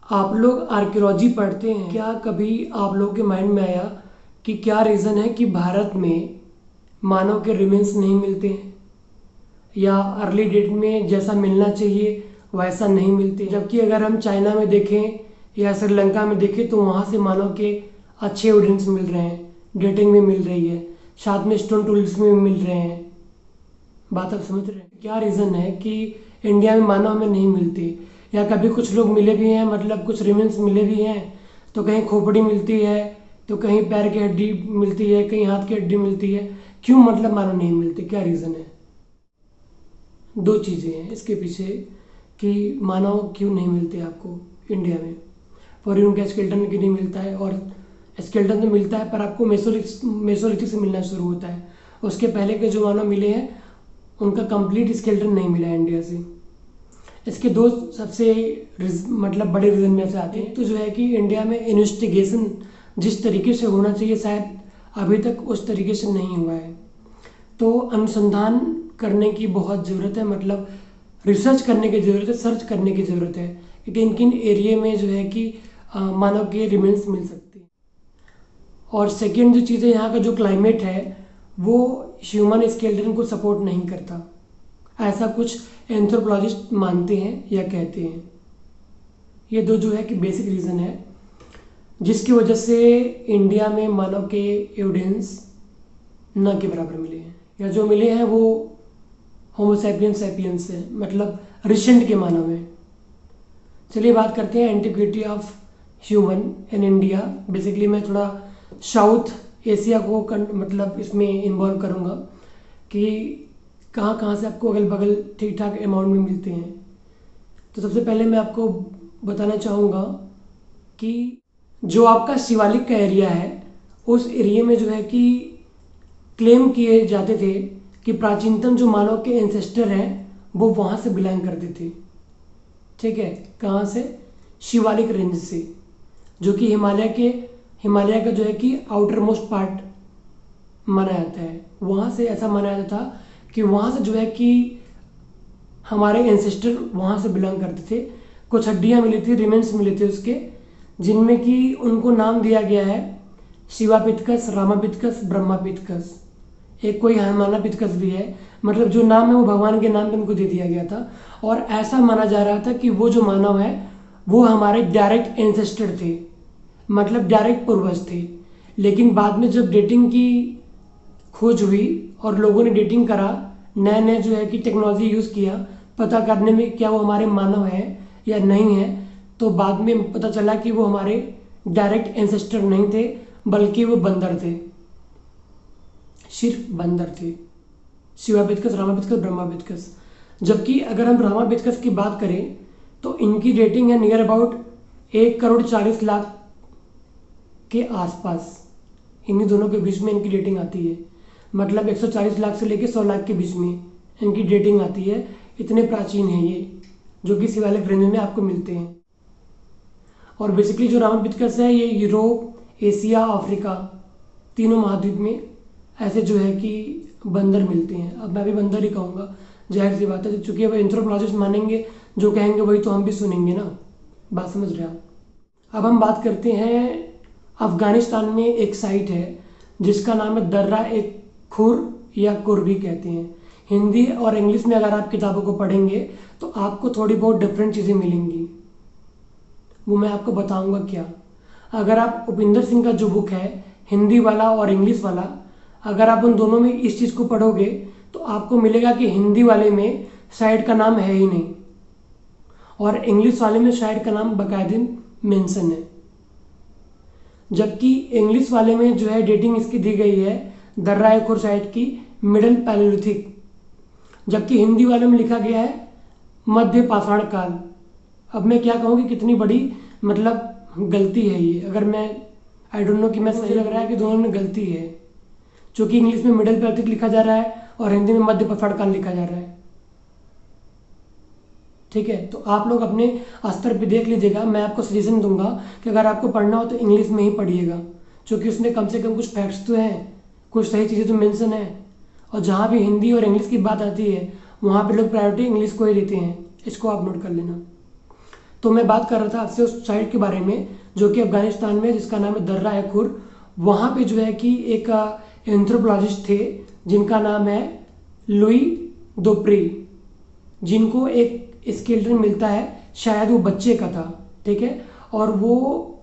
आप लोग आर्कियोलॉजी पढ़ते हैं क्या? कभी आप लोगों के माइंड में आया कि क्या रीज़न है कि भारत में मानव के रिमेन्स नहीं मिलते हैं, या अर्ली डेट में जैसा मिलना चाहिए वैसा नहीं मिलते? जबकि अगर हम चाइना में देखें या श्रीलंका में देखें तो वहाँ से मानव के अच्छे एविडेंस मिल रहे हैं, डेटिंग में मिल रही है, साथ में स्टोन टूल्स में भी मिल रहे हैं। बात आप समझ रहे हैं? क्या रीज़न है कि इंडिया में मानव में नहीं मिलती? या कभी कुछ लोग मिले भी हैं, मतलब कुछ रिमेन्स मिले भी हैं, तो कहीं खोपड़ी मिलती है, तो कहीं पैर की हड्डी मिलती है, कहीं हाथ की हड्डी मिलती है। क्यों मतलब मानव नहीं मिलती? क्या रीज़न है? दो चीज़ें हैं इसके पीछे कि मानव क्यों नहीं मिलते आपको इंडिया में। फॉर का स्केल्टन क्यों नहीं मिलता है? और स्केल्टन तो मिलता है पर आपको मेसोलिथिक से मिलना शुरू होता है। उसके पहले के जो मानव मिले हैं उनका कंप्लीट स्केल्टन नहीं मिला है इंडिया से। इसके दो सबसे मतलब बड़े रीजन में से आते हैं। तो जो है कि इंडिया में इन्वेस्टिगेशन जिस तरीके से होना चाहिए शायद अभी तक उस तरीके से नहीं हुआ है। तो अनुसंधान करने की बहुत ज़रूरत है, मतलब रिसर्च करने की ज़रूरत है, सर्च करने की ज़रूरत है कि किन किन एरिया में जो है कि मानव के रिमेन्स मिल सकते हैं। और सेकेंड जो चीज़ है, यहाँ का जो क्लाइमेट है वो ह्यूमन स्केलेटन को सपोर्ट नहीं करता, ऐसा कुछ एंथ्रोपोलॉजिस्ट मानते हैं या कहते हैं। ये दो जो है कि बेसिक रीज़न है जिसकी वजह से इंडिया में मानव के एविडेंस न के बराबर मिले हैं, या जो मिले हैं वो होमोसैपियंस सैपियंस है, मतलब रिसेंट के मानव हैं। चलिए बात करते हैं antiquity of human in India. Basically मैं थोड़ा साउथ एशिया को मतलब इसमें इन्वॉल्व करूँगा कि कहाँ कहाँ से आपको अगल बगल ठीक ठाक अमाउंट में मिलते हैं। तो सबसे पहले मैं आपको बताना चाहूँगा कि जो आपका शिवालिक का एरिया है उस एरिया में जो है कि क्लेम किए जाते थे कि प्राचीनतम जो मानव के एंसेस्टर हैं वो वहाँ से बिलोंग करते थे। ठीक है, कहाँ से? शिवालिक रेंज से, जो कि हिमालय का जो है कि आउटर मोस्ट पार्ट माना जाता है। वहाँ से ऐसा माना जाता था कि वहाँ से जो है कि हमारे एंसेस्टर वहाँ से बिलोंग करते थे। कुछ हड्डियाँ मिली थी, रिमेन्स मिले थे उसके, जिनमें कि उनको नाम दिया गया है शिवापिथकस, रामापिथकस, ब्रह्मापिथकस। एक कोई हनुमानापिथकस भी है, मतलब जो नाम है वो भगवान के नाम पे उनको दे दिया गया था। और ऐसा माना जा रहा था कि वो जो मानव है वो हमारे डायरेक्ट एंसेस्टर थे, मतलब डायरेक्ट पूर्वज थे। लेकिन बाद में जब डेटिंग की खोज हुई और लोगों ने डेटिंग करा, नए नए जो है कि टेक्नोलॉजी यूज़ किया पता करने में क्या वो हमारे मानव है या नहीं है, तो बाद में पता चला कि वो हमारे डायरेक्ट एंसेस्टर नहीं थे बल्कि वो बंदर थे, सिर्फ बंदर थे। शिवापिथकस, रामापिथकस, ब्रह्मापिथकस। जबकि अगर हम रामापिथकस की बात करें तो इनकी रेटिंग है नियर अबाउट 1,40,00,000 के आसपास। इन्हीं दोनों के बीच में इनकी रेटिंग आती है, मतलब 140 लाख से लेकर 100 लाख के बीच में इनकी रेटिंग आती है। इतने प्राचीन हैं ये, जो कि शिवालिक रेंज में आपको मिलते हैं। और बेसिकली जो रामापिथकस है ये यूरोप, एशिया, अफ्रीका तीनों महाद्वीप में ऐसे जो है कि बंदर मिलते हैं। अब मैं भी बंदर ही कहूँगा, जाहिर सी बात है, चूंकि अब एंथ्रोपोलॉजिस्ट मानेंगे जो कहेंगे वही तो हम भी सुनेंगे ना। बात समझ रहे आप? अब हम बात करते हैं अफगानिस्तान में एक साइट है जिसका नाम है दर्रा एक खुर या कुर्बी कहते हैं। हिंदी और इंग्लिश में अगर आप किताबों को पढ़ेंगे तो आपको थोड़ी बहुत डिफरेंट चीज़ें मिलेंगी, वो मैं आपको बताऊंगा क्या। अगर आप उपिंदर सिंह का जो बुक है हिंदी वाला और इंग्लिश वाला, अगर आप उन दोनों में इस चीज़ को पढ़ोगे तो आपको मिलेगा कि हिंदी वाले में साइट का नाम है ही नहीं और इंग्लिश वाले में साइट का नाम बाकायदे मेंशन है। जबकि इंग्लिश वाले में जो है डेटिंग इसकी दी गई है दर्रा ए खुर साइट की मिडल पैलेलिथिक, जबकि हिंदी वाले में लिखा गया है मध्य पाषाण काल। अब मैं क्या कहूँ कि कितनी बड़ी मतलब गलती है ये। अगर मैं आई डोंट नो कि मैं सही लग रहा है कि दोनों में गलती है, क्योंकि इंग्लिश में मिडल पैलेलिथिक लिखा जा रहा है और हिंदी में मध्य पाषाण काल लिखा जा रहा है। ठीक है, तो आप लोग अपने स्तर पे देख लीजिएगा। मैं आपको सजेशन दूंगा कि अगर आपको पढ़ना हो तो इंग्लिश में ही पढ़िएगा, क्योंकि उसमें कम से कम कुछ फैक्ट्स तो हैं, कुछ सही चीज़ें तो मेंशन है। और जहाँ भी हिंदी और इंग्लिश की बात आती है वहाँ पे लोग प्रायोरिटी इंग्लिश को ही देते हैं, इसको आप नोट कर लेना। तो मैं बात कर रहा था आपसे उस साइट के बारे में जो कि अफगानिस्तान में, जिसका नाम है दर्रा ए खुर। वहाँ पे जो है कि एक एंथ्रोपोलॉजिस्ट थे जिनका नाम है लुई दोप्री, जिनको एक स्केलेटन मिलता है, शायद वो बच्चे का था, ठीक है। और वो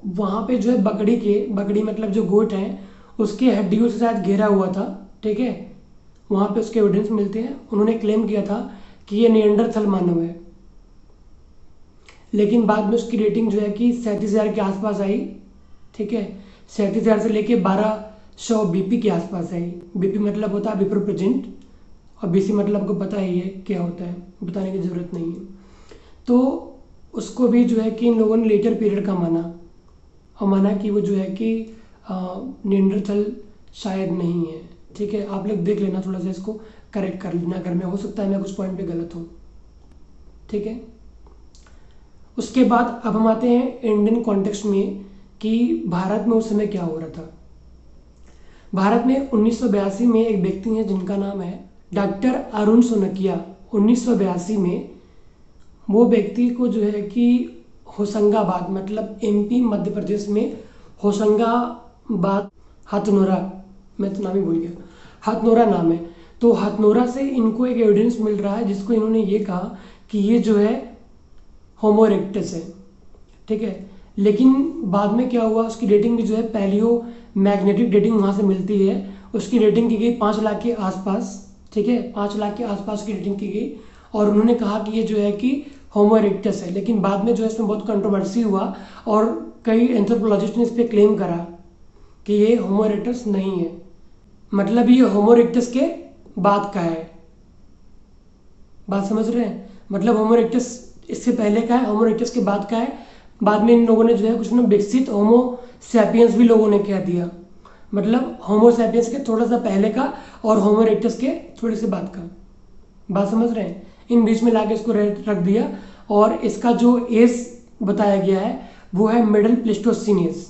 वहाँ पे जो है बकरी मतलब जो गोट है उसके हड्डियों से शायद घेरा हुआ था, ठीक है। वहाँ पे उसके एविडेंस मिलते हैं। उन्होंने क्लेम किया था कि ये निएंडरथल मानव है, लेकिन बाद में उसकी रेटिंग जो है कि 37,000 के आसपास आई, ठीक है। 37,000 से लेके 1200 बीपी के आसपास आई। बीपी मतलब होता है बिफोर प्रेजेंट, और बीसी मतलब आपको पता ही है क्या होता है, बताने की ज़रूरत नहीं है। तो उसको भी जो है कि इन लोगों ने लेटर पीरियड का माना, और माना कि वो जो है कि निएंडरथल शायद नहीं है, ठीक है। आप लोग देख लेना, थोड़ा सा इसको करेक्ट कर लेना घर में, हो सकता है मैं कुछ पॉइंट पे गलत हूँ, ठीक है। उसके बाद अब हम आते हैं इंडियन कॉन्टेक्स्ट में कि भारत में उस समय क्या हो रहा था। भारत में 1982 में एक व्यक्ति हैं जिनका नाम है डॉक्टर अरुण सोनकिया। 1982 में वो व्यक्ति को जो है कि होशंगाबाद मतलब एमपी मध्य प्रदेश में होशंगाबाद, हथनोरा, मैं तो नाम ही भूल गया, हथनोरा नाम है। तो हथनोरा से इनको एक एविडेंस मिल रहा है जिसको इन्होंने ये कहा कि ये जो है होमो इरेक्टस है, ठीक है। लेकिन बाद में क्या हुआ, उसकी रेटिंग भी जो है पैलियो मैग्नेटिक रेटिंग वहाँ से मिलती है, उसकी रेटिंग की गई 5 लाख के आसपास, ठीक है। 5 लाख के आसपास की रेटिंग की गई, और उन्होंने कहा कि ये जो है कि होमो इरेक्टस है। लेकिन बाद में जो है इसमें बहुत कंट्रोवर्सी हुआ और कई एंथ्रोपोलॉजिस्ट ने इस पर क्लेम करा कि ये होमो इरेक्टस नहीं है, मतलब ये होमो इरेक्टस के बाद का है। बात समझ रहे हैं, मतलब होमो इरेक्टस इससे पहले का है, होमो इरेक्टस के बाद का है। बाद में इन लोगों ने जो है कुछ ना विकसित होमो सैपियंस भी लोगों ने कह दिया, मतलब होमो सैपियंस के थोड़ा सा पहले का और होमो इरेक्टस के थोड़े से बाद का। बात समझ रहे हैं, इन बीच में लाके इसको रख दिया, और इसका जो एज बताया गया है वो है मिडिल प्लेस्टोसीन एज।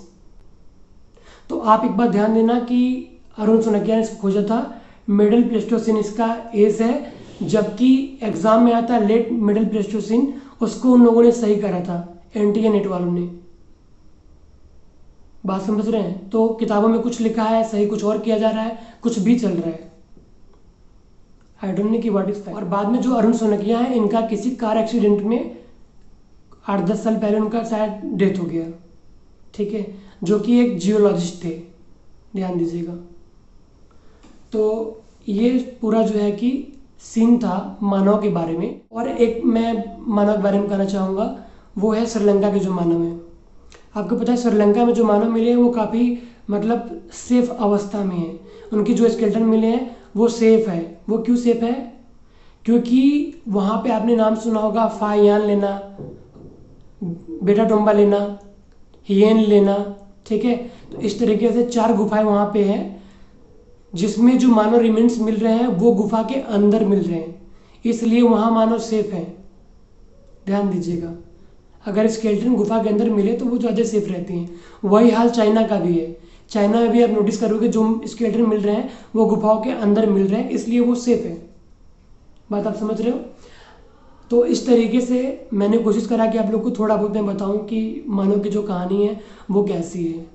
तो आप एक बार ध्यान देना कि अरुण सोनकिया ने इसको खोजा था, मिडिल प्लेस्टोसीन इसका एज है, जबकि एग्जाम में आता है लेट मिडिल प्लेस्टोसीन, उसको उन लोगों ने सही करा था, एनटीए नेट वालों ने। बात समझ रहे हैं, तो किताबों में कुछ लिखा है, सही कुछ और किया जा रहा है, कुछ भी चल रहा है। आई डोंट नो कि व्हाट इज दैट। और बाद में जो अरुण सोनकिया है, इनका किसी कार एक्सीडेंट में 8-10 साल पहले उनका शायद डेथ हो गया, ठीक है, जो कि एक जियोलॉजिस्ट थे, ध्यान दीजिएगा। तो ये पूरा जो है कि सीन था मानव के बारे में। और एक मैं मानव के बारे में कहना चाहूँगा, वो है श्रीलंका के जो मानव हैं। आपको पता है श्रीलंका में जो मानव मिले हैं वो काफ़ी मतलब सेफ अवस्था में है। उनकी जो स्केलेटन मिले हैं वो सेफ है। वो क्यों सेफ है? क्योंकि वहाँ पे आपने नाम सुना होगा फायान लेना, बेटा टोम्बा लेना, हियन लेना, ठीक है। तो इस तरीके से 4 गुफाएं वहाँ पे हैं जिसमें जो मानव रिमेन्स मिल रहे हैं वो गुफा के अंदर मिल रहे हैं, इसलिए वहाँ मानव सेफ है। ध्यान दीजिएगा, अगर स्केलेटन गुफा के अंदर मिले तो वो ज़्यादा सेफ रहती हैं। वही हाल चाइना का भी है। चाइना में भी आप नोटिस करोगे जो स्केलेटन मिल रहे हैं वो गुफाओं के अंदर मिल रहे हैं, इसलिए वो सेफ है। बात आप समझ रहे हो? तो इस तरीके से मैंने कोशिश करा कि आप लोग को थोड़ा बहुत मैं बताऊं कि मानव की जो कहानी है वो कैसी है।